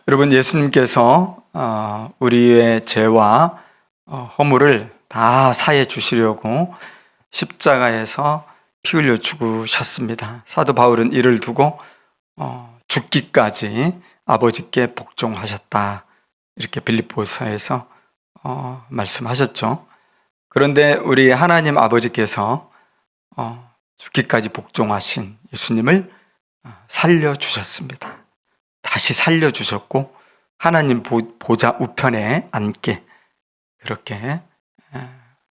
여러분, 예수님께서 우리의 죄와 허물을 다 사해 주시려고 십자가에서 피 흘려 죽으셨습니다. 사도 바울은 이를 두고 죽기까지 아버지께 복종하셨다, 이렇게 빌립보서에서 말씀하셨죠. 그런데 우리 하나님 아버지께서 죽기까지 복종하신 예수님을 살려주셨습니다. 다시 살려주셨고 하나님 보좌 우편에 앉게 그렇게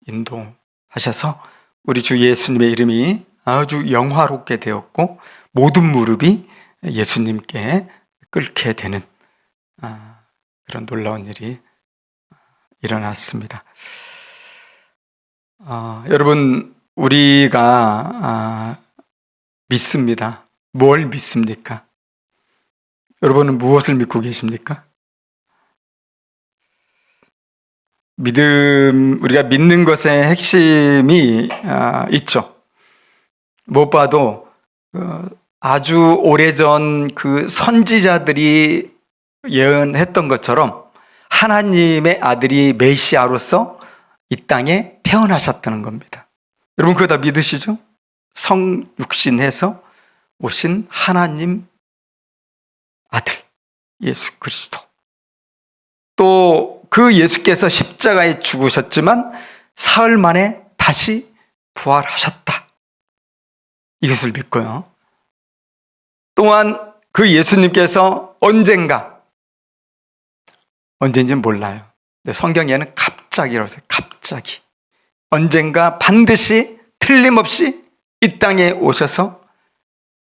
인도하셔서 우리 주 예수님의 이름이 아주 영화롭게 되었고 모든 무릎이 예수님께 꿇게 되는 그런 놀라운 일이 일어났습니다. 여러분, 우리가 믿습니다. 뭘 믿습니까? 여러분은 무엇을 믿고 계십니까? 우리가 믿는 것의 핵심이 있죠. 무엇봐도 아주 오래전 그 선지자들이 예언했던 것처럼 하나님의 아들이 메시아로서 이 땅에 태어나셨다는 겁니다. 여러분, 그거 다 믿으시죠? 성육신해서 오신 하나님 아들 예수 그리스도, 또 그 예수께서 십자가에 죽으셨지만 사흘 만에 다시 부활하셨다, 이것을 믿고요. 또한 그 예수님께서 언젠지는 몰라요. 근데 성경에는 갑자기라고 해요. 갑자기 언젠가 반드시 틀림없이 이 땅에 오셔서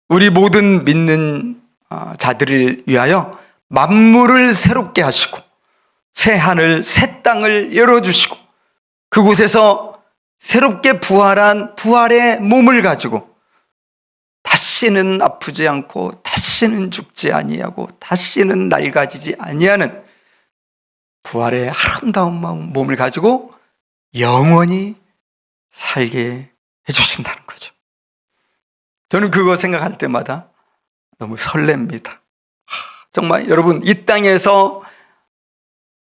우리 모든 믿는 자들을 위하여 만물을 새롭게 하시고 새 하늘 새 땅을 열어주시고 그곳에서 새롭게 부활한 부활의 몸을 가지고 다시는 아프지 않고 다시는 죽지 아니하고 다시는 낡아지지 아니하는 부활의 아름다운 몸을 가지고 영원히 살게 해주신다는 거죠. 저는 그거 생각할 때마다 너무 설렙니다. 정말 여러분, 이 땅에서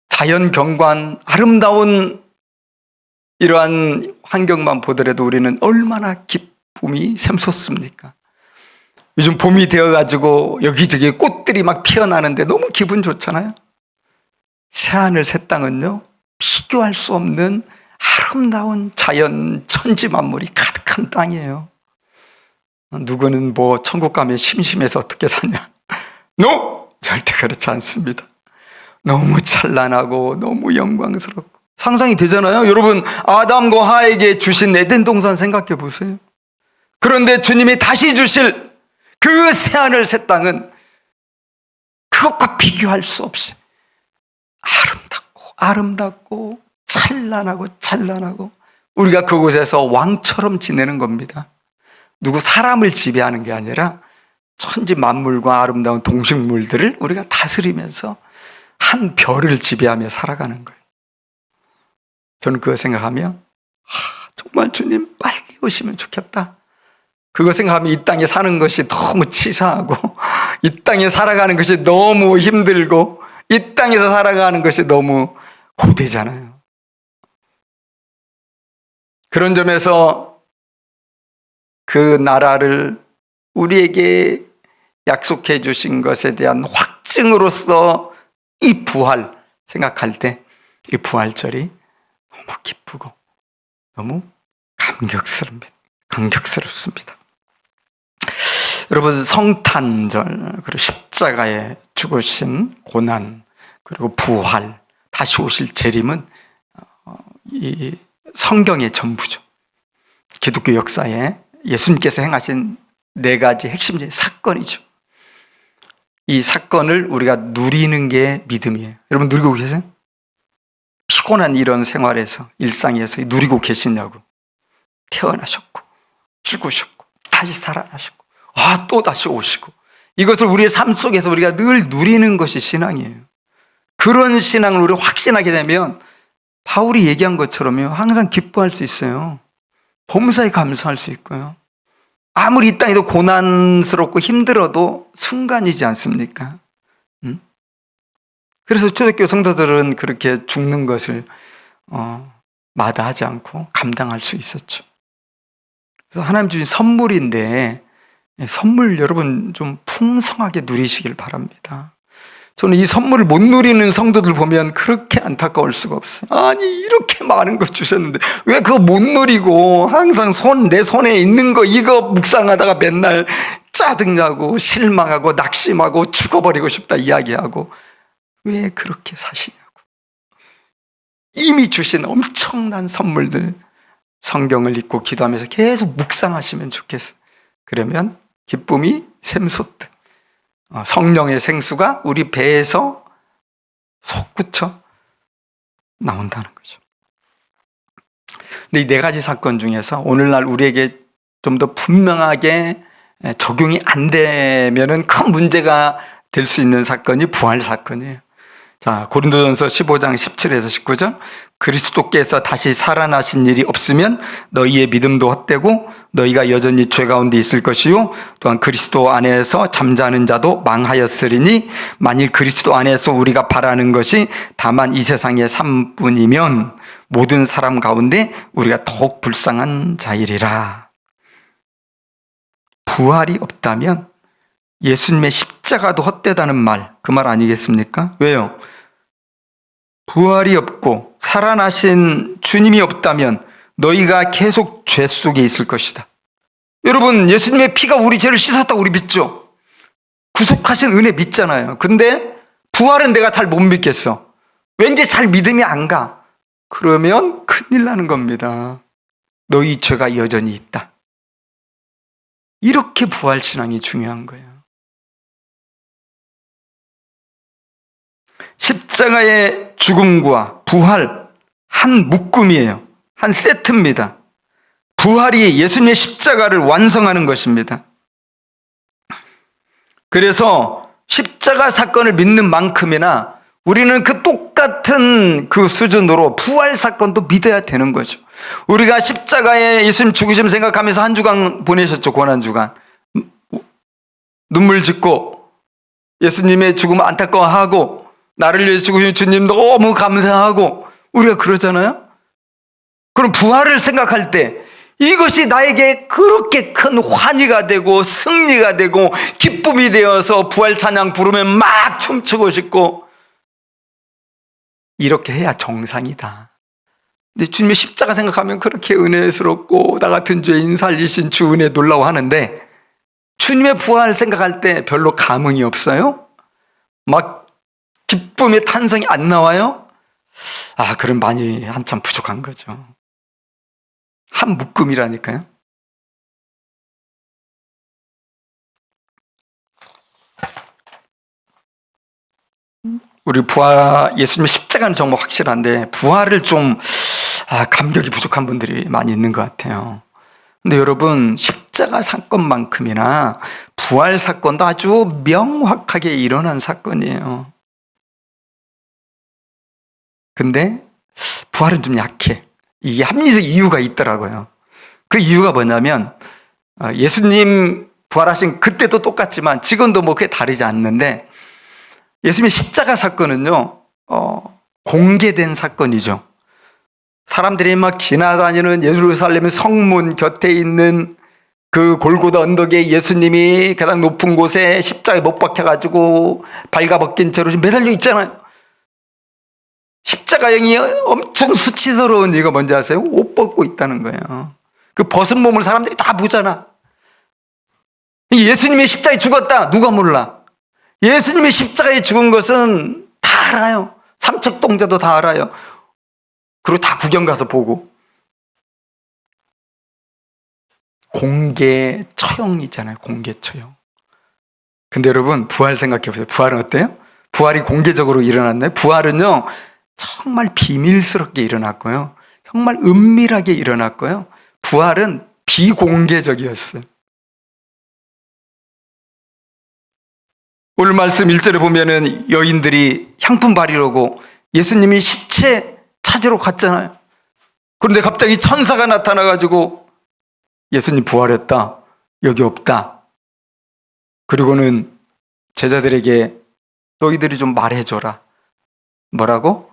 자연 경관, 아름다운 이러한 환경만 보더라도 우리는 얼마나 기쁨이 샘솟습니까? 요즘 봄이 되어가지고 여기저기 꽃들이 막 피어나는데 너무 기분 좋잖아요. 새하늘 새 땅은요, 비교할 수 없는 아름다운 자연 천지 만물이 가득한 땅이에요. 누구는 뭐 천국 가면 심심해서 어떻게 사냐? 절대 그렇지 않습니다. 너무 찬란하고 너무 영광스럽고 상상이 되잖아요. 여러분, 아담과 하에게 주신 에덴 동산 생각해 보세요. 그런데 주님이 다시 주실 그 새하늘 새 땅은 그것과 비교할 수 없이 아름답고 찬란하고 우리가 그곳에서 왕처럼 지내는 겁니다. 누구 사람을 지배하는 게 아니라 천지 만물과 아름다운 동식물들을 우리가 다스리면서 한 별을 지배하며 살아가는 거예요. 저는 그거 생각하면 정말 주님 빨리 오시면 좋겠다. 그거 생각하면 이 땅에 사는 것이 너무 치사하고 이 땅에 살아가는 것이 너무 힘들고 이 땅에서 살아가는 것이 너무 고되잖아요. 그런 점에서 그 나라를 우리에게 약속해 주신 것에 대한 확증으로서 이 부활 생각할 때 이 부활절이 너무 기쁘고 너무 감격스럽습니다. 여러분, 성탄절, 그리고 십자가에 죽으신 고난, 그리고 부활, 다시 오실 재림은 이 성경의 전부죠. 기독교 역사에 예수님께서 행하신 4가지 핵심적인 사건이죠. 이 사건을 우리가 누리는 게 믿음이에요. 여러분, 누리고 계세요? 피곤한 이런 생활에서, 일상에서 누리고 계시냐고. 태어나셨고 죽으셨고 다시 살아나셨고 또 다시 오시고, 이것을 우리의 삶 속에서 우리가 늘 누리는 것이 신앙이에요. 그런 신앙을 우리가 확신하게 되면 바울이 얘기한 것처럼요, 항상 기뻐할 수 있어요. 범사에 감사할 수 있고요. 아무리 이 땅에도 고난스럽고 힘들어도 순간이지 않습니까? 그래서 초대교회 성도들은 그렇게 죽는 것을 마다하지 않고 감당할 수 있었죠. 그래서 하나님 주신 선물인데 선물 여러분 좀 풍성하게 누리시길 바랍니다. 저는 이 선물을 못 누리는 성도들 보면 그렇게 안타까울 수가 없어요. 아니 이렇게 많은 거 주셨는데 왜 그거 못 누리고 항상 내 손에 있는 거 이거 묵상하다가 맨날 짜증나고 실망하고 낙심하고 죽어버리고 싶다 이야기하고 왜 그렇게 사시냐고. 이미 주신 엄청난 선물들 성경을 읽고 기도하면서 계속 묵상하시면 좋겠어요. 그러면 기쁨이 샘솟듯 성령의 생수가 우리 배에서 솟구쳐 나온다는 거죠. 근데 이 네 가지 사건 중에서 오늘날 우리에게 좀 더 분명하게 적용이 안 되면은 큰 문제가 될 수 있는 사건이 부활 사건이에요. 자, 고린도전서 15장 17에서 19절. 그리스도께서 다시 살아나신 일이 없으면 너희의 믿음도 헛되고 너희가 여전히 죄 가운데 있을 것이요 또한 그리스도 안에서 잠자는 자도 망하였으리니 만일 그리스도 안에서 우리가 바라는 것이 다만 이 세상의 삶뿐이면 모든 사람 가운데 우리가 더욱 불쌍한 자이리라. 부활이 없다면 예수님의 십자가도 헛되다는 말, 그 말 아니겠습니까? 왜요? 부활이 없고 살아나신 주님이 없다면 너희가 계속 죄 속에 있을 것이다. 여러분, 예수님의 피가 우리 죄를 씻었다고 우리 믿죠? 구속하신 은혜 믿잖아요. 근데 부활은 내가 잘 못 믿겠어. 왠지 잘 믿음이 안 가. 그러면 큰일 나는 겁니다. 너희 죄가 여전히 있다. 이렇게 부활 신앙이 중요한 거예요. 십자가의 죽음과 부활 한 묶음이에요. 한 세트입니다. 부활이 예수님의 십자가를 완성하는 것입니다. 그래서 십자가 사건을 믿는 만큼이나 우리는 그 똑같은 그 수준으로 부활 사건도 믿어야 되는 거죠. 우리가 십자가에 예수님 죽으심 생각하면서 한 주간 보내셨죠. 고난주간. 눈물 짓고 예수님의 죽음을 안타까워하고 나를 위해 죽으신 주님 너무 감사하고 우리가 그러잖아요. 그럼 부활을 생각할 때 이것이 나에게 그렇게 큰 환희가 되고 승리가 되고 기쁨이 되어서 부활 찬양 부르면 막 춤추고 싶고 이렇게 해야 정상이다. 근데 주님의 십자가 생각하면 그렇게 은혜스럽고 나 같은 죄인 살리신 주 은혜 놀라워하는데 주님의 부활 생각할 때 별로 감흥이 없어요? 막 기쁨의 탄성이 안 나와요? 아, 그럼 많이 한참 부족한 거죠. 한 묶음이라니까요. 우리 부활, 예수님의 십자가는 정말 확실한데 부활을 좀 감격이 부족한 분들이 많이 있는 것 같아요. 근데 여러분, 십자가 사건만큼이나 부활 사건도 아주 명확하게 일어난 사건이에요. 근데 부활은 좀 약해. 이게 합리적 이유가 있더라고요. 그 이유가 뭐냐면 예수님 부활하신 그때도 똑같지만 지금도 뭐 그게 다르지 않는데 예수님의 십자가 사건은요 공개된 사건이죠. 사람들이 막 지나다니는 예루살렘의 성문 곁에 있는 그 골고다 언덕에 예수님이 가장 높은 곳에 십자가에 못 박혀가지고 발가벗긴 채로 매달려 있잖아요. 십자가형이 엄청 수치스러운 이유가 뭔지 아세요? 옷 벗고 있다는 거예요. 그 벗은 몸을 사람들이 다 보잖아. 예수님의 십자가에 죽었다. 누가 몰라? 예수님의 십자가에 죽은 것은 다 알아요. 삼척동자도 다 알아요. 그리고 다 구경 가서 보고. 공개 처형이잖아요. 공개 처형. 근데 여러분, 부활 생각해 보세요. 부활은 어때요? 부활이 공개적으로 일어났나요? 부활은요, 정말 비밀스럽게 일어났고요. 정말 은밀하게 일어났고요. 부활은 비공개적이었어요. 오늘 말씀 1절에 보면은 여인들이 향품 바리려고 예수님이 시체 찾으러 갔잖아요. 그런데 갑자기 천사가 나타나가지고 예수님 부활했다. 여기 없다. 그리고는 제자들에게 너희들이 좀 말해줘라. 뭐라고?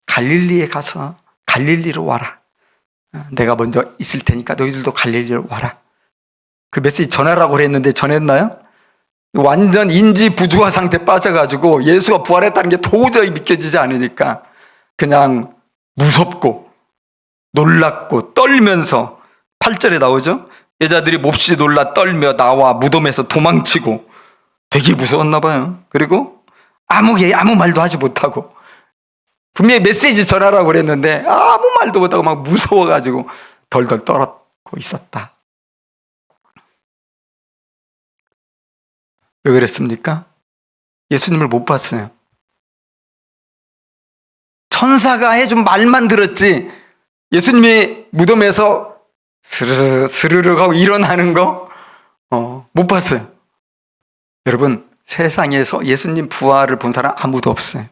갈릴리에 가서 갈릴리로 와라. 내가 먼저 있을 테니까 너희들도 갈릴리로 와라. 그 메시지 전하라고 그랬는데 전했나요? 완전 인지 부조화 상태 빠져가지고 예수가 부활했다는 게 도저히 믿겨지지 않으니까 그냥 무섭고 놀랍고 떨면서 8절에 나오죠? 여자들이 몹시 놀라 떨며 나와 무덤에서 도망치고 되게 무서웠나 봐요. 그리고 아무 말도 하지 못하고 분명히 메시지 전하라고 그랬는데 아무 말도 못하고 막 무서워가지고 덜덜 떨었고 있었다. 왜 그랬습니까? 예수님을 못 봤어요. 천사가 해준 말만 들었지 예수님이 무덤에서 스르륵 하고 일어나는 거 못 봤어요. 여러분, 세상에서 예수님 부활을 본 사람 아무도 없어요.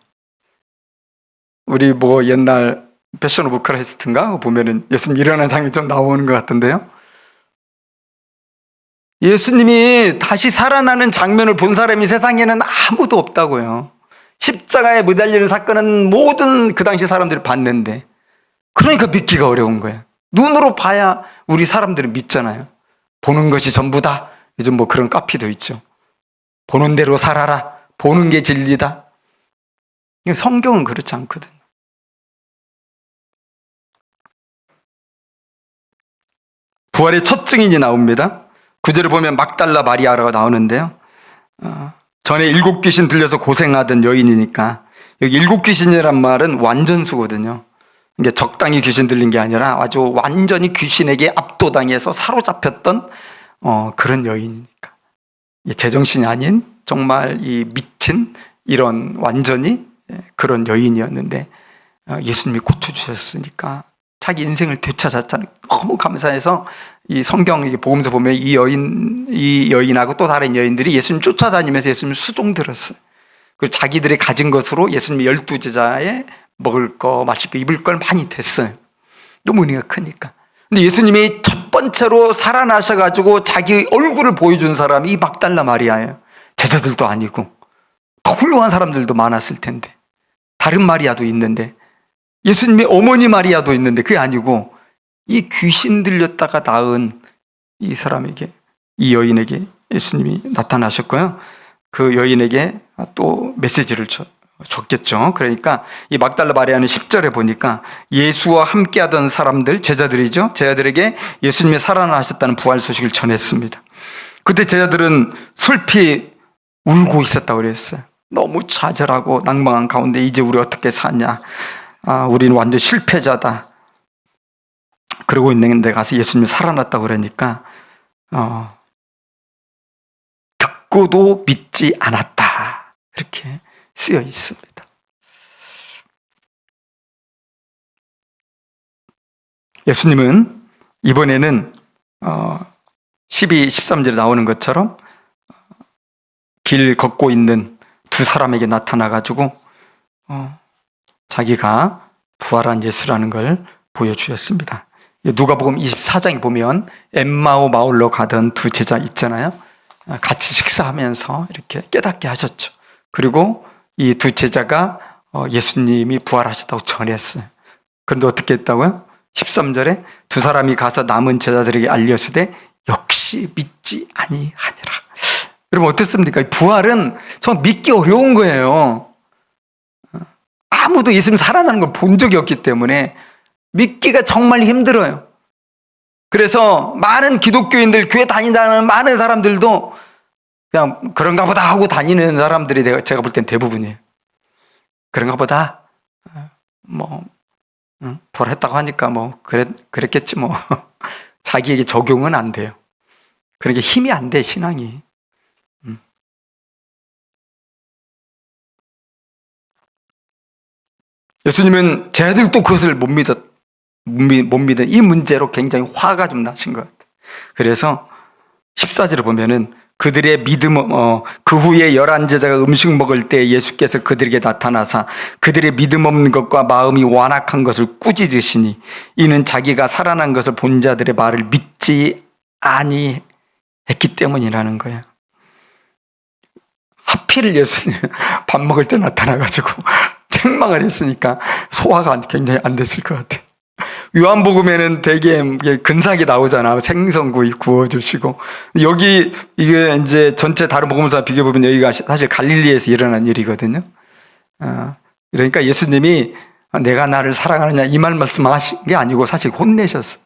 우리 옛날 패션 오브 크라이스트인가 보면은 예수님 일어나는 장면이 좀 나오는 것 같던데요. 예수님이 다시 살아나는 장면을 본 사람이 세상에는 아무도 없다고요. 십자가에 매달리는 사건은 모든 그 당시 사람들이 봤는데, 그러니까 믿기가 어려운 거예요. 눈으로 봐야 우리 사람들은 믿잖아요. 보는 것이 전부다. 요즘 그런 카피도 있죠. 보는 대로 살아라. 보는 게 진리다. 성경은 그렇지 않거든요. 부활의 첫 증인이 나옵니다. 9절에 보면 막달라 마리아라고 나오는데요. 전에 7 귀신 들려서 고생하던 여인이니까 여기 7 귀신이란 말은 완전수거든요. 이게 적당히 귀신 들린 게 아니라 아주 완전히 귀신에게 압도당해서 사로잡혔던 그런 여인이니까. 제정신이 아닌 정말 이 미친 이런 완전히 그런 여인이었는데 예수님이 고쳐주셨으니까 자기 인생을 되찾았잖아요. 너무 감사해서 이 성경 복음서 보면 이 여인하고 또 다른 여인들이 예수님 쫓아다니면서 예수님 수종 들었어요. 그리고 자기들이 가진 것으로 예수님 12제자에 먹을 거, 마실 거, 입을 걸 많이 됐어요. 너무 은혜가 크니까. 근데 예수님이 첫 번째로 살아나셔가지고 자기 얼굴을 보여준 사람이 이 막달라 마리아예요. 제자들도 아니고 더 훌륭한 사람들도 많았을 텐데, 다른 마리아도 있는데, 예수님의 어머니 마리아도 있는데 그게 아니고 이 귀신 들렸다가 나은 이 사람에게, 이 여인에게 예수님이 나타나셨고요. 그 여인에게 또 메시지를 줬겠죠. 그러니까 이 막달라 마리아는 10절에 보니까 예수와 함께하던 사람들, 제자들이죠. 제자들에게 예수님이 살아나셨다는 부활 소식을 전했습니다. 그때 제자들은 슬피 울고 있었다고 그랬어요. 너무 좌절하고 낭망한 가운데 이제 우리 어떻게 사냐. 우리는 완전 실패자다. 그러고 있는데 가서 예수님이 살아났다고 그러니까 듣고도 믿지 않았다. 이렇게 쓰여 있습니다. 예수님은 이번에는 12, 13절에 나오는 것처럼 길 걷고 있는 두 사람에게 나타나가지고 자기가 부활한 예수라는 걸 보여주셨습니다. 누가복음 24장에 보면 엠마오 마을로 가던 두 제자 있잖아요. 같이 식사하면서 이렇게 깨닫게 하셨죠. 그리고 이 두 제자가 예수님이 부활하셨다고 전했어요. 그런데 어떻게 했다고요? 13절에 두 사람이 가서 남은 제자들에게 알려주되 역시 믿지 아니하니라. 여러분 어떻습니까? 부활은 정말 믿기 어려운 거예요. 아무도 예수님 살아나는 걸 본 적이 없기 때문에 믿기가 정말 힘들어요. 그래서 많은 기독교인들, 교회 다닌다는 많은 사람들도 그냥 그런가 보다 하고 다니는 사람들이 제가 볼 땐 대부분이에요. 그런가 보다 부활했다고 하니까 그랬겠지 자기에게 적용은 안 돼요. 그러니까 힘이 안 돼, 신앙이. 예수님은 제자들도 그것을 못 믿은 이 문제로 굉장히 화가 좀 나신 것 같아요. 그래서 14절을 보면은 그들의 믿음, 그 후에 11제자가 음식 먹을 때 예수께서 그들에게 나타나사 그들의 믿음 없는 것과 마음이 완악한 것을 꾸짖으시니 이는 자기가 살아난 것을 본 자들의 말을 믿지 아니했기 때문이라는 거예요. 하필 예수님 밥 먹을 때 나타나가지고 책망을 했으니까 소화가 굉장히 안 됐을 것 같아요. 요한복음에는 되게 근사하게 나오잖아. 생선구이 구워주시고. 여기 이게 이제 전체 다른 복음서 비교해보면 여기가 사실 갈릴리에서 일어난 일이거든요. 그러니까 예수님이 내가 나를 사랑하느냐 이 말씀하신 게 아니고 사실 혼내셨어.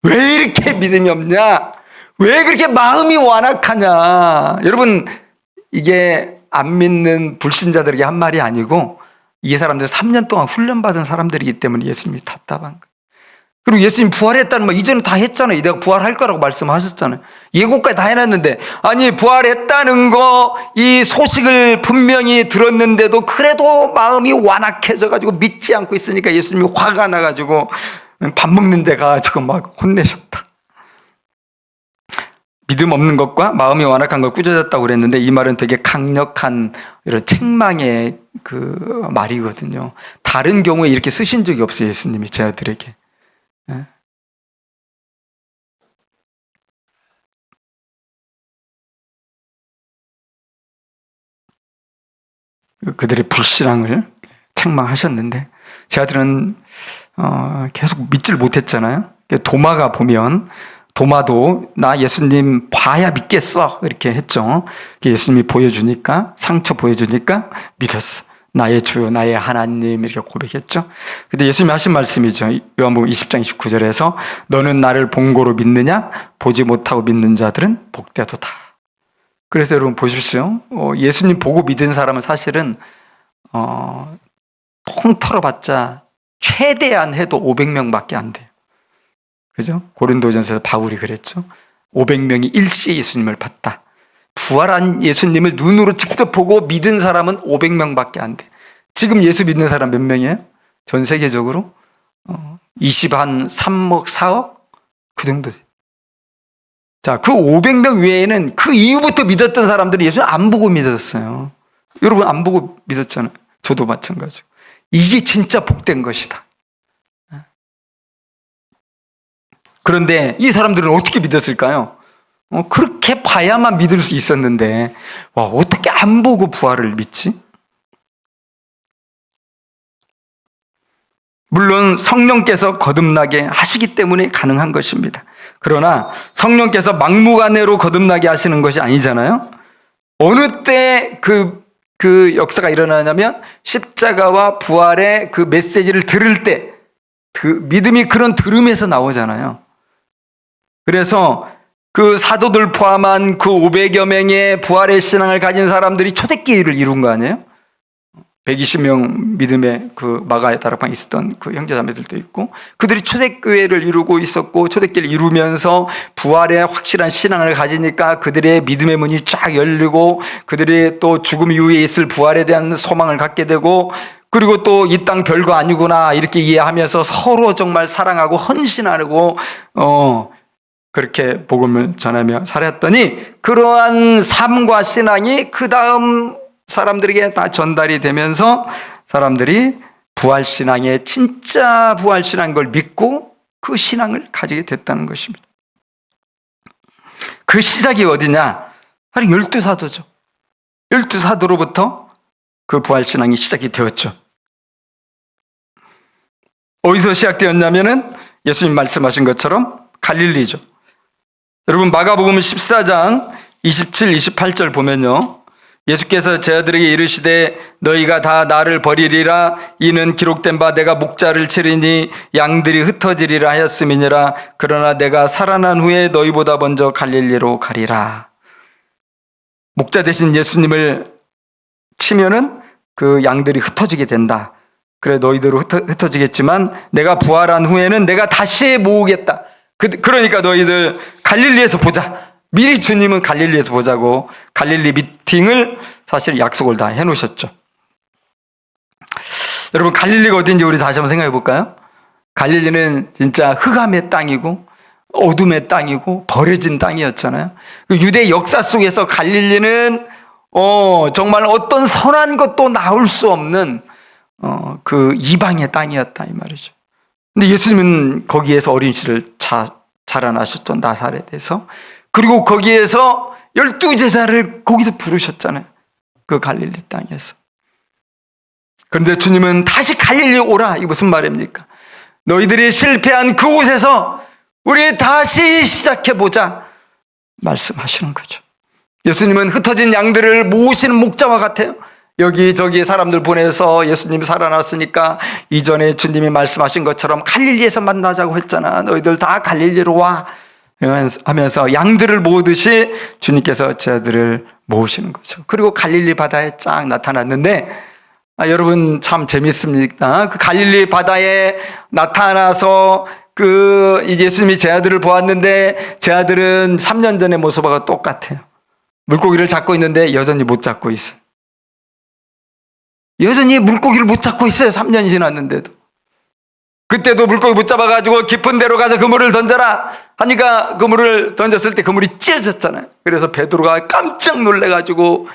왜 이렇게 믿음이 없냐? 왜 그렇게 마음이 완악하냐? 여러분, 이게 안 믿는 불신자들에게 한 말이 아니고 이 사람들 3년 동안 훈련받은 사람들이기 때문에 예수님이 답답한 거예요. 그리고 예수님 부활했다는 말 이전에 다 했잖아요. 내가 부활할 거라고 말씀하셨잖아요. 예고까지 다 해놨는데, 아니 부활했다는 거 이 소식을 분명히 들었는데도 그래도 마음이 완악해져가지고 믿지 않고 있으니까 예수님이 화가 나가지고 밥 먹는 데 가가지고 막 혼내셨다. 믿음 없는 것과 마음이 완악한 걸 꾸짖었다고 그랬는데 이 말은 되게 강력한 이런 책망의 그 말이거든요. 다른 경우에 이렇게 쓰신 적이 없어요. 예수님이 제 아들에게. 그들의 불신앙을 책망하셨는데 제 아들은 계속 믿지를 못했잖아요. 도마가 보면 도마도 나 예수님 봐야 믿겠어 이렇게 했죠. 예수님이 보여주니까 상처 보여주니까 믿었어. 나의 주 나의 하나님 이렇게 고백했죠. 근데 예수님이 하신 말씀이죠. 요한복음 20장 29절에서 너는 나를 본고로 믿느냐? 보지 못하고 믿는 자들은 복되도다. 그래서 여러분 보십시오. 예수님 보고 믿은 사람은 사실은 통털어봤자 최대한 해도 500명밖에 안 돼요. 그죠? 고린도전서에서 바울이 그랬죠. 500명이 일시에 예수님을 봤다. 부활한 예수님을 눈으로 직접 보고 믿은 사람은 500명밖에 안 돼. 지금 예수 믿는 사람 몇 명이에요? 전 세계적으로 23억, 4억? 그 정도 돼요. 자, 그 500명 외에는 그 이후부터 믿었던 사람들이 예수님 안 보고 믿었어요. 여러분 안 보고 믿었잖아요. 저도 마찬가지고. 이게 진짜 복된 것이다. 그런데 이 사람들은 어떻게 믿었을까요? 그렇게 봐야만 믿을 수 있었는데 와, 어떻게 안 보고 부활을 믿지? 물론 성령께서 거듭나게 하시기 때문에 가능한 것입니다. 그러나 성령께서 막무가내로 거듭나게 하시는 것이 아니잖아요. 어느 때 그 역사가 일어나냐면 십자가와 부활의 그 메시지를 들을 때 그 믿음이 그런 들음에서 나오잖아요. 그래서 그 사도들 포함한 그 500여 명의 부활의 신앙을 가진 사람들이 초대교회를 이룬 거 아니에요? 120명 믿음의 그 마가의 다락방에 있었던 그 형제자매들도 있고 그들이 초대교회를 이루고 있었고 초대교회를 이루면서 부활의 확실한 신앙을 가지니까 그들의 믿음의 문이 쫙 열리고 그들이 또 죽음 이후에 있을 부활에 대한 소망을 갖게 되고 그리고 또 이 땅 별거 아니구나 이렇게 이해하면서 서로 정말 사랑하고 헌신하고 그렇게 복음을 전하며 살았더니 그러한 삶과 신앙이 그 다음 사람들에게 다 전달이 되면서 사람들이 부활신앙의 진짜 부활신앙인 걸 믿고 그 신앙을 가지게 됐다는 것입니다. 그 시작이 어디냐? 바로 12사도죠. 12사도로부터 그 부활신앙이 시작이 되었죠. 어디서 시작되었냐면은 예수님 말씀하신 것처럼 갈릴리죠. 여러분 마가복음 14장 27, 28절 보면요. 예수께서 제자들에게 이르시되 너희가 다 나를 버리리라 이는 기록된 바 내가 목자를 치리니 양들이 흩어지리라 하였음이니라 그러나 내가 살아난 후에 너희보다 먼저 갈릴리로 가리라. 목자 대신 예수님을 치면은 그 양들이 흩어지게 된다. 그래 너희들로 흩어지겠지만 내가 부활한 후에는 내가 다시 모으겠다. 그러니까 너희들 갈릴리에서 보자. 미리 주님은 갈릴리에서 보자고 갈릴리 미팅을 사실 약속을 다 해놓으셨죠. 여러분 갈릴리가 어딘지 우리 다시 한번 생각해 볼까요? 갈릴리는 진짜 흑암의 땅이고 어둠의 땅이고 버려진 땅이었잖아요. 유대 역사 속에서 갈릴리는 정말 어떤 선한 것도 나올 수 없는 그 이방의 땅이었다 이 말이죠. 근데 예수님은 거기에서 어린 시를 자라나셨던 나사렛에서 그리고 거기에서 12제자를 거기서 부르셨잖아요. 그 갈릴리 땅에서. 그런데 주님은 다시 갈릴리 오라. 이게 무슨 말입니까? 너희들이 실패한 그곳에서 우리 다시 시작해보자 말씀하시는 거죠. 예수님은 흩어진 양들을 모으시는 목자와 같아요. 여기저기 사람들 보내서 예수님이 살아났으니까 이전에 주님이 말씀하신 것처럼 갈릴리에서 만나자고 했잖아. 너희들 다 갈릴리로 와 하면서 양들을 모으듯이 주님께서 제자들을 모으시는 거죠. 그리고 갈릴리 바다에 쫙 나타났는데 여러분 참 재밌습니다. 그 갈릴리 바다에 나타나서 예수님이 제자들을 보았는데 제자들은 3년 전의 모습하고 똑같아요. 물고기를 잡고 있는데 여전히 못 잡고 있어요. 여전히 물고기를 못 잡고 있어요. 3년이 지났는데도. 그때도 물고기 못 잡아가지고 깊은 데로 가서 그물을 던져라 하니까 그물을 던졌을 때 그물이 찢어졌잖아요. 그래서 베드로가 깜짝 놀래가지고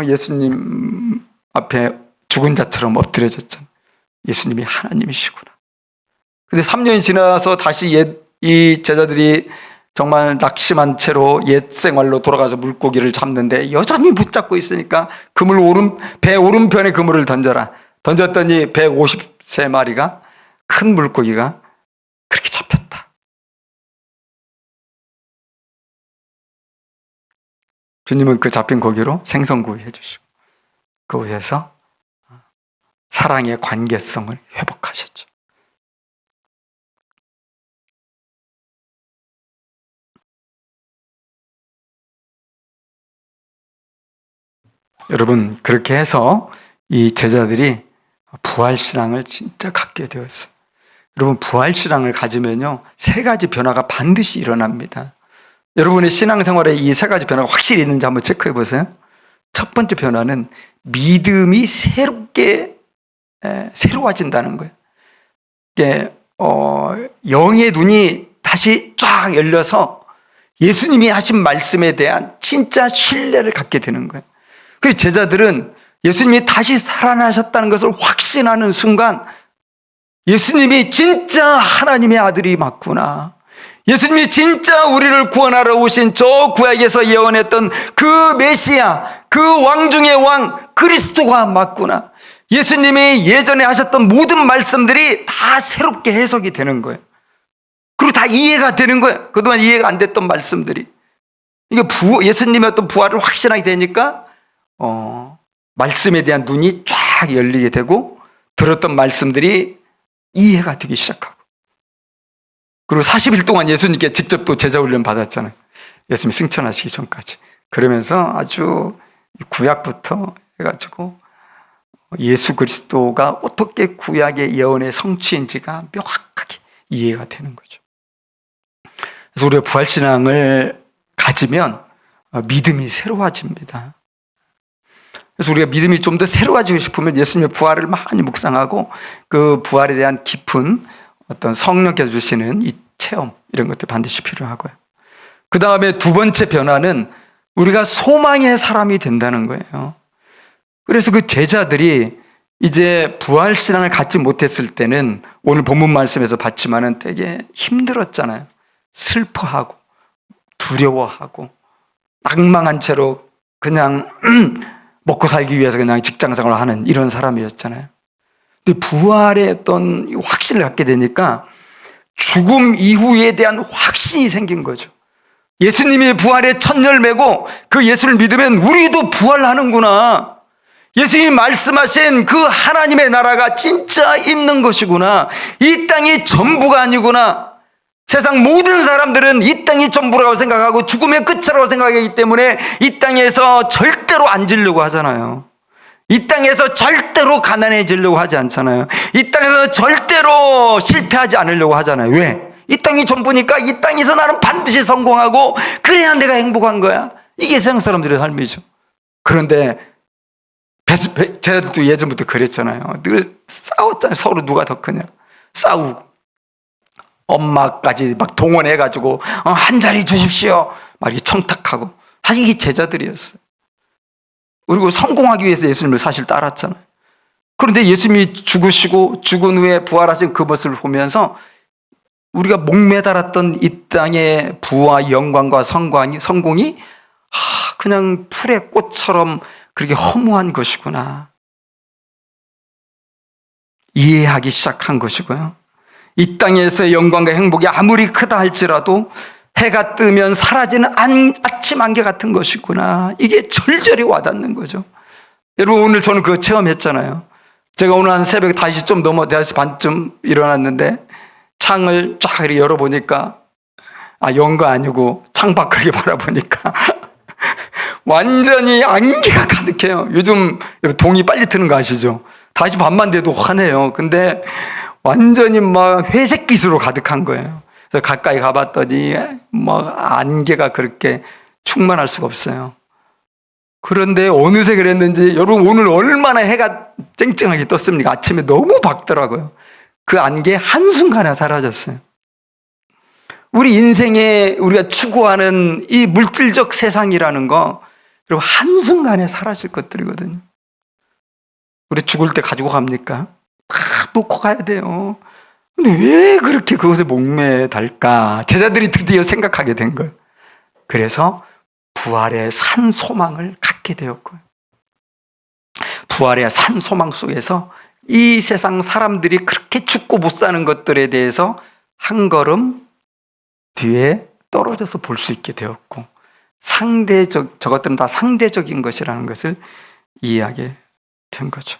예수님 앞에 죽은 자처럼 엎드려졌잖아요. 예수님이 하나님이시구나. 근데 3년이 지나서 다시 이 제자들이 정말 낙심한 채로 옛 생활로 돌아가서 물고기를 잡는데 여전히 못 잡고 있으니까 배 오른편에 그물을 던져라. 던졌더니 153마리가 큰 물고기가 그렇게 잡혔다. 주님은 그 잡힌 고기로 생선구이 해주시고 그곳에서 사랑의 관계성을 회복하셨죠. 여러분, 그렇게 해서 이 제자들이 부활신앙을 진짜 갖게 되었어요. 여러분, 부활신앙을 가지면요 3가지 변화가 반드시 일어납니다. 여러분의 신앙생활에 이 3가지 변화가 확실히 있는지 한번 체크해 보세요. 첫 번째 변화는 믿음이 새로워진다는 거예요. 이게 영의 눈이 다시 쫙 열려서 예수님이 하신 말씀에 대한 진짜 신뢰를 갖게 되는 거예요. 그래서 제자들은 예수님이 다시 살아나셨다는 것을 확신하는 순간 예수님이 진짜 하나님의 아들이 맞구나. 예수님이 진짜 우리를 구원하러 오신 저 구약에서 예언했던 그 메시아, 그 왕 중의 왕 그리스도가 맞구나. 예수님이 예전에 하셨던 모든 말씀들이 다 새롭게 해석이 되는 거예요. 그리고 다 이해가 되는 거예요. 그동안 이해가 안 됐던 말씀들이. 이게 예수님의 어떤 부활을 확신하게 되니까 말씀에 대한 눈이 쫙 열리게 되고 들었던 말씀들이 이해가 되기 시작하고 그리고 40일 동안 예수님께 직접 또 제자 훈련 받았잖아요. 예수님이 승천하시기 전까지. 그러면서 아주 구약부터 해가지고 예수 그리스도가 어떻게 구약의 예언의 성취인지가 명확하게 이해가 되는 거죠. 그래서 우리가 부활신앙을 가지면 믿음이 새로워집니다. 그래서 우리가 믿음이 좀 더 새로워지고 싶으면 예수님의 부활을 많이 묵상하고 그 부활에 대한 깊은 어떤 성령께서 주시는 이 체험 이런 것들 반드시 필요하고요. 그 다음에 2번째 변화는 우리가 소망의 사람이 된다는 거예요. 그래서 그 제자들이 이제 부활신앙을 갖지 못했을 때는 오늘 본문 말씀에서 봤지만은 되게 힘들었잖아요. 슬퍼하고 두려워하고 낭망한 채로 그냥 먹고 살기 위해서 그냥 직장생활을 하는 이런 사람이었잖아요. 근데 부활의 어떤 확신을 갖게 되니까 죽음 이후에 대한 확신이 생긴 거죠. 예수님이 부활의 첫 열매고 그 예수를 믿으면 우리도 부활하는구나. 예수님이 말씀하신 그 하나님의 나라가 진짜 있는 것이구나. 이 땅이 전부가 아니구나. 세상 모든 사람들은 이 땅이 전부라고 생각하고 죽음의 끝이라고 생각하기 때문에 이 땅에서 절대로 앉으려고 하잖아요. 이 땅에서 절대로 가난해지려고 하지 않잖아요. 이 땅에서 절대로 실패하지 않으려고 하잖아요. 왜? 이 땅이 전부니까 이 땅에서 나는 반드시 성공하고 그래야 내가 행복한 거야. 이게 세상 사람들의 삶이죠. 그런데 제가도 예전부터 그랬잖아요. 늘 싸웠잖아요. 서로 누가 더 크냐. 싸우고 엄마까지 막 동원해가지고 한 자리 주십시오 막 이렇게 청탁하고 이게 제자들이었어요. 그리고 성공하기 위해서 예수님을 사실 따랐잖아요. 그런데 예수님이 죽으시고 죽은 후에 부활하신 그 모습을 보면서 우리가 목매달았던 이 땅의 부와 영광과 성공이 그냥 풀의 꽃처럼 그렇게 허무한 것이구나. 이해하기 시작한 것이고요. 이 땅에서의 영광과 행복이 아무리 크다 할지라도 해가 뜨면 사라지는 아침 안개 같은 것이구나. 이게 절절히 와닿는 거죠. 여러분, 오늘 저는 그거 체험했잖아요. 제가 오늘 한 새벽 5시 좀 넘어 5시 반쯤 일어났는데 창을 쫙 이렇게 열어보니까 연거 아니고 창밖을 바라보니까 완전히 안개가 가득해요. 요즘 동이 빨리 트는 거 아시죠? 5시 반만 돼도 환해요. 근데 완전히 막 회색빛으로 가득한 거예요. 그래서 가까이 가봤더니 안개가 그렇게 충만할 수가 없어요. 그런데 어느새 그랬는지 여러분, 오늘 얼마나 해가 쨍쨍하게 떴습니까? 아침에 너무 밝더라고요. 그 안개 한순간에 사라졌어요. 우리 인생에 우리가 추구하는 이 물질적 세상이라는 거, 그리고 한순간에 사라질 것들이거든요. 우리 죽을 때 가지고 갑니까? 다 놓고 가야 돼요. 근데 왜 그렇게 그것에 목매달까? 제자들이 드디어 생각하게 된 거예요. 그래서 부활의 산 소망을 갖게 되었고요. 부활의 산 소망 속에서 이 세상 사람들이 그렇게 죽고 못 사는 것들에 대해서 한 걸음 뒤에 떨어져서 볼 수 있게 되었고, 저것들은 다 상대적인 것이라는 것을 이해하게 된 거죠.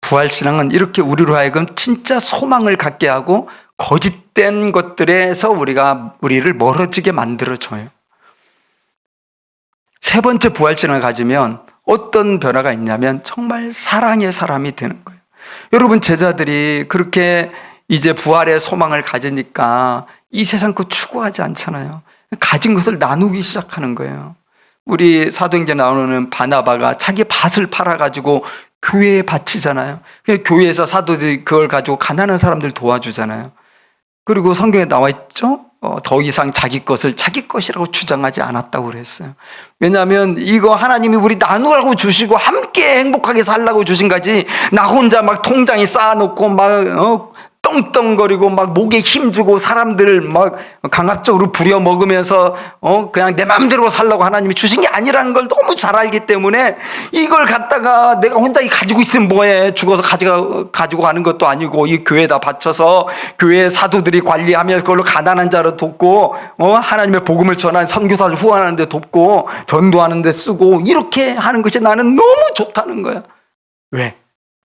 부활신앙은 이렇게 우리로 하여금 진짜 소망을 갖게 하고 거짓된 것들에서 우리를 멀어지게 만들어줘요. 세 번째 부활신앙을 가지면 어떤 변화가 있냐면 정말 사랑의 사람이 되는 거예요. 여러분, 제자들이 그렇게 이제 부활의 소망을 가지니까 이 세상 거 추구하지 않잖아요. 가진 것을 나누기 시작하는 거예요. 우리 사도행전에 나오는 바나바가 자기 밭을 팔아가지고 교회에 바치잖아요. 교회에서 사도들이 그걸 가지고 가난한 사람들 도와주잖아요. 그리고 성경에 나와 있죠? 더 이상 자기 것을 자기 것이라고 주장하지 않았다고 그랬어요. 왜냐하면 이거 하나님이 우리 나누라고 주시고 함께 행복하게 살라고 주신 거지, 나 혼자 막 통장에 쌓아놓고 막 떵떵거리고 막 목에 힘주고 사람들 막 강압적으로 부려먹으면서 그냥 내 마음대로 살라고 하나님이 주신 게 아니라는 걸 너무 잘 알기 때문에, 이걸 갖다가 내가 혼자 가지고 있으면 뭐해, 죽어서 가지고 가는 것도 아니고 이 교회에다 바쳐서 교회 사도들이 관리하면서 그걸로 가난한 자를 돕고 하나님의 복음을 전한 선교사를 후원하는 데 돕고 전도하는 데 쓰고, 이렇게 하는 것이 나는 너무 좋다는 거야. 왜?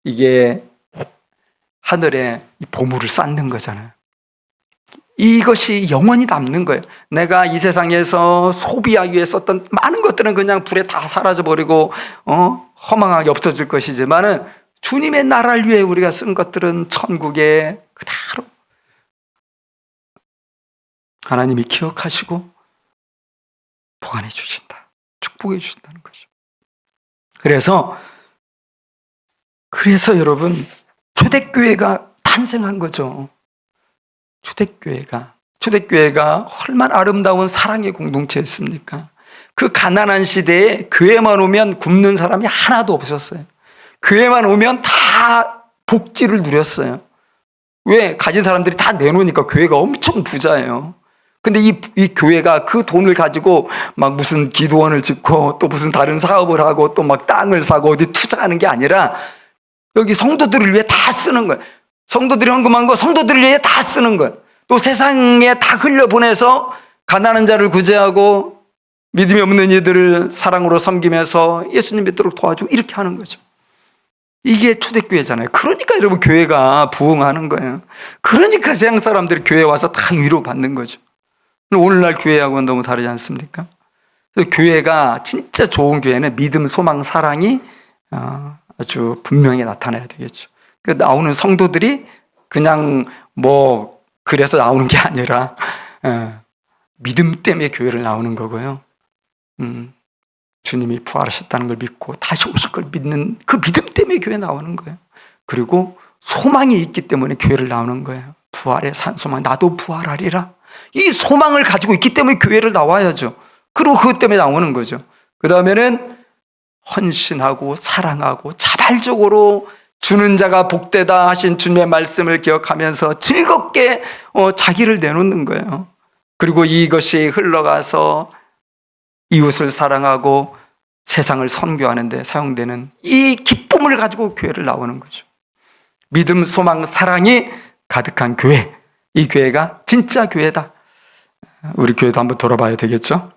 이게 하늘에 보물을 쌓는 거잖아요. 이것이 영원히 남는 거예요. 내가 이 세상에서 소비하기 위해 썼던 많은 것들은 그냥 불에 다 사라져버리고 허망하게 없어질 것이지만은, 주님의 나라를 위해 우리가 쓴 것들은 천국에 그대로 하나님이 기억하시고 보관해 주신다, 축복해 주신다는 거죠. 그래서 여러분, 초대교회가 탄생한 거죠. 초대교회가 얼마나 아름다운 사랑의 공동체였습니까? 그 가난한 시대에 교회만 오면 굶는 사람이 하나도 없었어요. 교회만 오면 다 복지를 누렸어요. 왜? 가진 사람들이 다 내놓으니까. 교회가 엄청 부자예요. 근데 이 교회가 그 돈을 가지고 막 무슨 기도원을 짓고 또 무슨 다른 사업을 하고 또 막 땅을 사고 어디 투자하는 게 아니라, 여기 성도들을 위해 다 쓰는 거예요. 성도들이 헌금한 거 성도들을 위해 다 쓰는 거예요. 또 세상에 다 흘려보내서 가난한 자를 구제하고 믿음이 없는 이들을 사랑으로 섬기면서 예수님 믿도록 도와주고, 이렇게 하는 거죠. 이게 초대교회잖아요. 그러니까 여러분, 교회가 부흥하는 거예요. 그러니까 세상 사람들이 교회에 와서 다 위로받는 거죠. 오늘날 교회하고는 너무 다르지 않습니까? 그래서 교회가 진짜 좋은 교회는 믿음, 소망, 사랑이 아주 분명히 나타나야 되겠죠. 나오는 성도들이 그냥 그래서 나오는 게 아니라 믿음 때문에 교회를 나오는 거고요. 주님이 부활하셨다는 걸 믿고 다시 오실 걸 믿는 그 믿음 때문에 교회 나오는 거예요. 그리고 소망이 있기 때문에 교회를 나오는 거예요. 부활의 산 소망, 나도 부활하리라. 이 소망을 가지고 있기 때문에 교회를 나와야죠. 그리고 그것 때문에 나오는 거죠. 그 다음에는 헌신하고 사랑하고 자발적으로 주는 자가 복되다 하신 주님의 말씀을 기억하면서 즐겁게 자기를 내놓는 거예요. 그리고 이것이 흘러가서 이웃을 사랑하고 세상을 선교하는 데 사용되는 이 기쁨을 가지고 교회를 나오는 거죠. 믿음, 소망, 사랑이 가득한 교회. 이 교회가 진짜 교회다. 우리 교회도 한번 돌아봐야 되겠죠?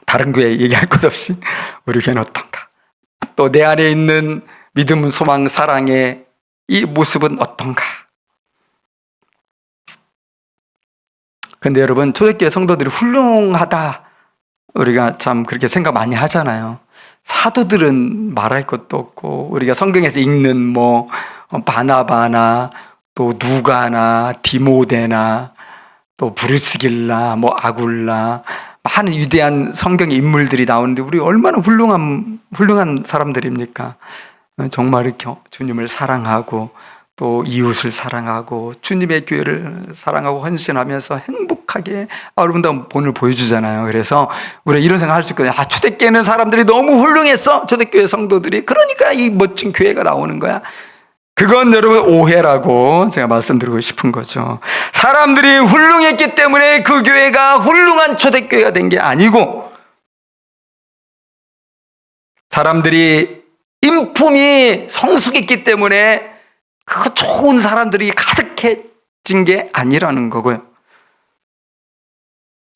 다른 교회 얘기할 것 없이 우리 교회는 어떤가? 또 내 안에 있는 믿음, 소망, 사랑의 이 모습은 어떤가? 근데 여러분, 초대교회 성도들이 훌륭하다. 우리가 참 그렇게 생각 많이 하잖아요. 사도들은 말할 것도 없고, 우리가 성경에서 읽는 뭐 바나바나 또 누가나 디모데나 또 브루스길라 뭐 아굴라 많은 위대한 성경의 인물들이 나오는데 우리 얼마나 훌륭한 사람들입니까? 정말 이렇게 주님을 사랑하고 또 이웃을 사랑하고 주님의 교회를 사랑하고 헌신하면서 행복하게 아름다운 본을 보여주잖아요. 그래서 우리가 이런 생각할 수 있거든요. 초대교회는 사람들이 너무 훌륭했어. 초대교회 성도들이. 그러니까 이 멋진 교회가 나오는 거야. 그건 여러분 오해라고 제가 말씀드리고 싶은 거죠. 사람들이 훌륭했기 때문에 그 교회가 훌륭한 초대교회가 된 게 아니고, 사람들이 인품이 성숙했기 때문에 그 좋은 사람들이 가득해진 게 아니라는 거고요.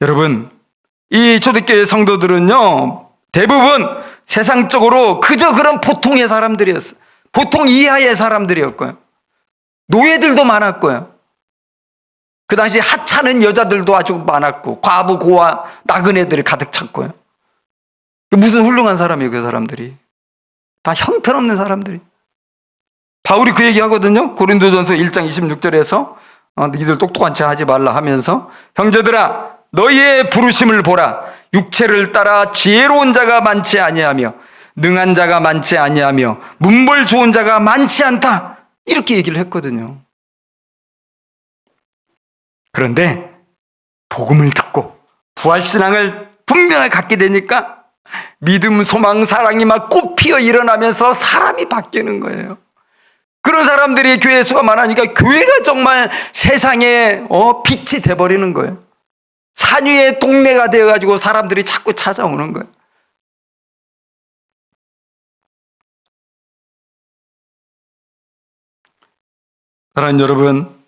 여러분, 이 초대교회 성도들은요, 대부분 세상적으로 그저 그런 보통의 사람들이었어요. 보통 이하의 사람들이었고요. 노예들도 많았고요. 그 당시 하찮은 여자들도 아주 많았고, 과부, 고아, 나그네들이 가득 찼고요. 무슨 훌륭한 사람이에요, 그 사람들이. 다 형편없는 사람들이. 바울이 그 얘기 하거든요. 고린도전서 1장 26절에서 너희들 똑똑한 체 하지 말라 하면서, 형제들아 너희의 부르심을 보라. 육체를 따라 지혜로운 자가 많지 아니하며 능한 자가 많지 아니하며 문벌 좋은 자가 많지 않다. 이렇게 얘기를 했거든요. 그런데 복음을 듣고 부활신앙을 분명히 갖게 되니까 믿음, 소망, 사랑이 막 꽃피어 일어나면서 사람이 바뀌는 거예요. 그런 사람들이 교회 수가 많으니까 교회가 정말 세상에 빛이 돼버리는 거예요. 산 위의 동네가 되어가지고 사람들이 자꾸 찾아오는 거예요. 사랑하는 여러분,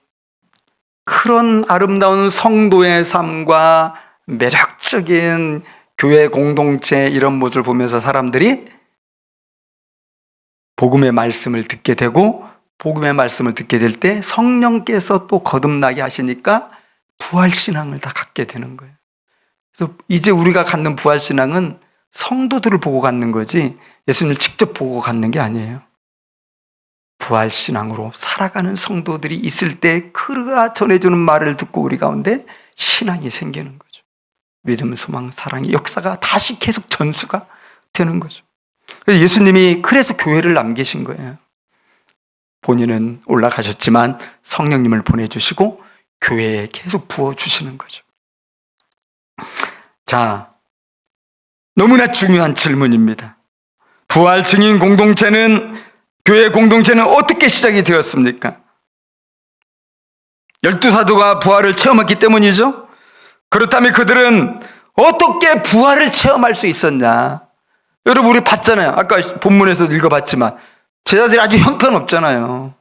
그런 아름다운 성도의 삶과 매력적인 교회 공동체 이런 모습을 보면서 사람들이 복음의 말씀을 듣게 되고, 복음의 말씀을 듣게 될 때 성령께서 또 거듭나게 하시니까 부활신앙을 다 갖게 되는 거예요. 그래서 이제 우리가 갖는 부활신앙은 성도들을 보고 갖는 거지 예수님을 직접 보고 갖는 게 아니에요. 부활신앙으로 살아가는 성도들이 있을 때 그가 전해주는 말을 듣고 우리 가운데 신앙이 생기는 거죠. 믿음, 소망, 사랑의 역사가 다시 계속 전수가 되는 거죠. 예수님이 그래서 교회를 남기신 거예요. 본인은 올라가셨지만 성령님을 보내주시고 교회에 계속 부어주시는 거죠. 자, 너무나 중요한 질문입니다. 부활 증인 공동체는, 교회 공동체는 어떻게 시작이 되었습니까? 12사도가 부활을 체험했기 때문이죠. 그렇다면 그들은 어떻게 부활을 체험할 수 있었냐? 여러분, 우리 봤잖아요. 아까 본문에서 읽어봤지만 제자들이 아주 형편없잖아요.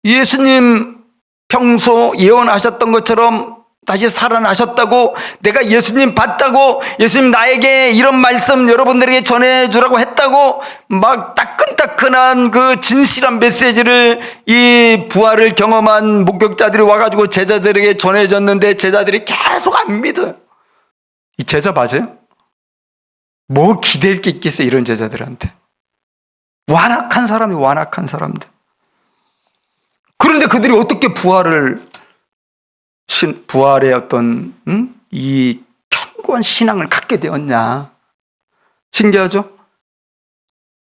예수님 평소 예언하셨던 것처럼 다시 살아나셨다고, 내가 예수님 봤다고, 예수님 나에게 이런 말씀 여러분들에게 전해주라고 했다고 막 따끈따끈한 그 진실한 메시지를 이 부활을 경험한 목격자들이 와가지고 제자들에게 전해줬는데 제자들이 계속 안 믿어요. 이 제자 맞아요? 뭐 기댈 게 있겠어요, 이런 제자들한테. 완악한 사람이 완악한 사람들. 그런데 그들이 어떻게 부활의 어떤 이 견고한 신앙을 갖게 되었냐? 신기하죠?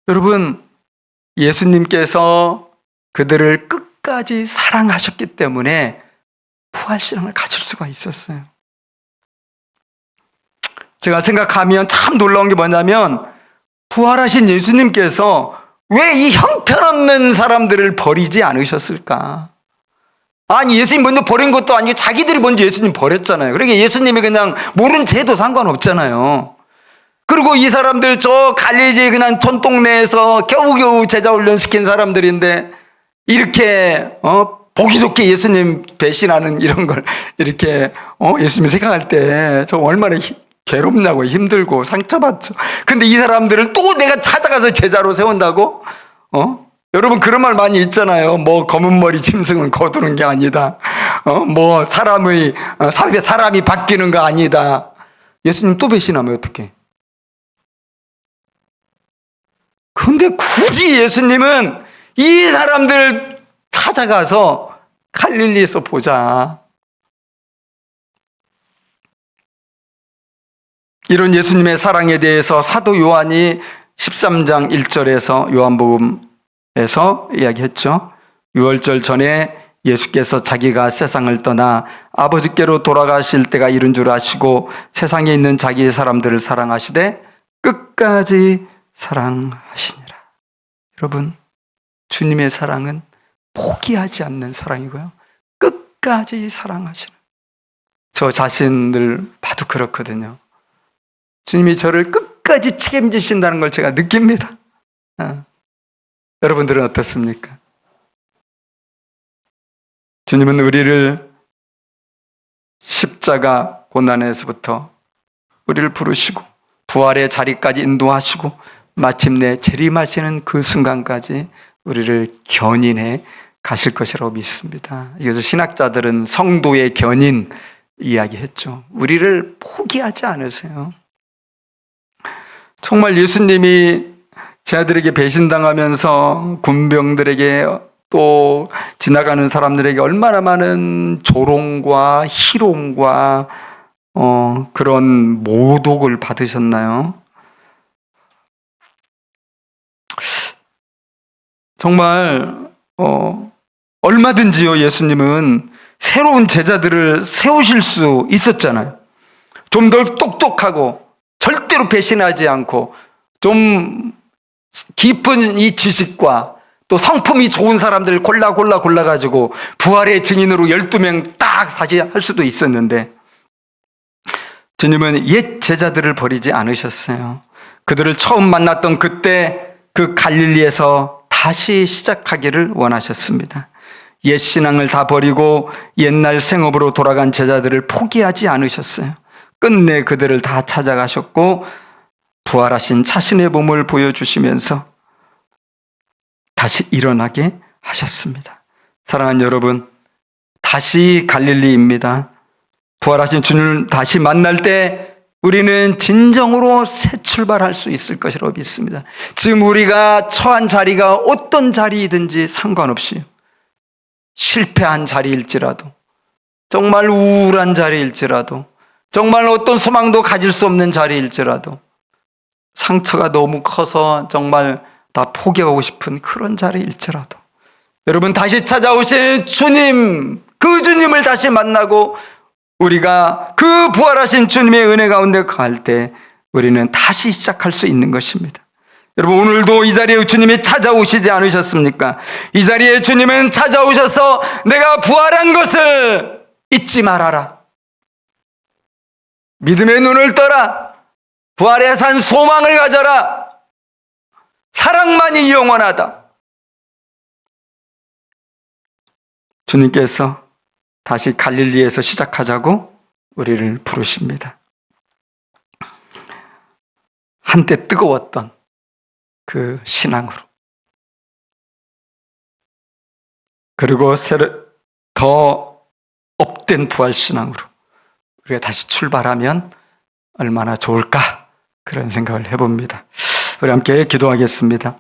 여러분, 예수님께서 그들을 끝까지 사랑하셨기 때문에 부활신앙을 가질 수가 있었어요. 제가 생각하면 참 놀라운 게 뭐냐면, 부활하신 예수님께서 왜 이 형편없는 사람들을 버리지 않으셨을까? 아니, 예수님 먼저 버린 것도 아니고 자기들이 먼저 예수님 버렸잖아요. 그러니까 예수님이 그냥 모른 채도 상관없잖아요. 그리고 이 사람들 저 갈릴리 그냥 촌동네에서 겨우겨우 제자 훈련시킨 사람들인데 이렇게 보기 좋게 예수님 배신하는 이런 걸 이렇게 예수님 생각할 때 저 얼마나 괴롭냐고, 힘들고 상처받죠. 근데 이 사람들을 또 내가 찾아가서 제자로 세운다고? 여러분 그런 말 많이 있잖아요. 뭐 검은 머리 짐승은 거두는 게 아니다. 뭐 사람이 바뀌는 거 아니다. 예수님 또 배신하면 어떡해? 근데 굳이 예수님은 이 사람들을 찾아가서 갈릴리에서 보자. 이런 예수님의 사랑에 대해서 사도 요한이 13장 1절에서 요한복음에서 이야기했죠. 유월절 전에 예수께서 자기가 세상을 떠나 아버지께로 돌아가실 때가 이른 줄 아시고 세상에 있는 자기 사람들을 사랑하시되 끝까지 사랑하시니라. 여러분, 주님의 사랑은 포기하지 않는 사랑이고요. 끝까지 사랑하시는. 저 자신을 봐도 그렇거든요. 주님이 저를 끝까지 책임지신다는 걸 제가 느낍니다. 여러분들은 어떻습니까? 주님은 우리를 십자가 고난에서부터 우리를 부르시고 부활의 자리까지 인도하시고 마침내 재림하시는 그 순간까지 우리를 견인해 가실 것이라고 믿습니다. 이것을 신학자들은 성도의 견인 이야기했죠. 우리를 포기하지 않으세요. 정말 예수님이 제자들에게 배신당하면서 군병들에게 또 지나가는 사람들에게 얼마나 많은 조롱과 희롱과 그런 모독을 받으셨나요? 정말 얼마든지요, 예수님은 새로운 제자들을 세우실 수 있었잖아요. 좀 더 똑똑하고 절대로 배신하지 않고 좀 깊은 이 지식과 또 성품이 좋은 사람들을 골라가지고 부활의 증인으로 12명 딱 다시 할 수도 있었는데 주님은 옛 제자들을 버리지 않으셨어요. 그들을 처음 만났던 그때 그 갈릴리에서 다시 시작하기를 원하셨습니다. 옛 신앙을 다 버리고 옛날 생업으로 돌아간 제자들을 포기하지 않으셨어요. 끝내 그들을 다 찾아가셨고 부활하신 자신의 몸을 보여주시면서 다시 일어나게 하셨습니다. 사랑하는 여러분, 다시 갈릴리입니다. 부활하신 주님을 다시 만날 때 우리는 진정으로 새 출발할 수 있을 것이라고 믿습니다. 지금 우리가 처한 자리가 어떤 자리이든지 상관없이 실패한 자리일지라도 정말 우울한 자리일지라도 정말 어떤 소망도 가질 수 없는 자리일지라도 상처가 너무 커서 정말 다 포기하고 싶은 그런 자리일지라도 여러분 다시 찾아오신 주님, 그 주님을 다시 만나고 우리가 그 부활하신 주님의 은혜 가운데 갈 때 우리는 다시 시작할 수 있는 것입니다. 여러분 오늘도 이 자리에 주님이 찾아오시지 않으셨습니까? 이 자리에 주님은 찾아오셔서 내가 부활한 것을 잊지 말아라. 믿음의 눈을 떠라. 부활의 산 소망을 가져라. 사랑만이 영원하다. 주님께서 다시 갈릴리에서 시작하자고 우리를 부르십니다. 한때 뜨거웠던 그 신앙으로 그리고 더 업된 부활 신앙으로 우리가 다시 출발하면 얼마나 좋을까 그런 생각을 해봅니다. 우리 함께 기도하겠습니다.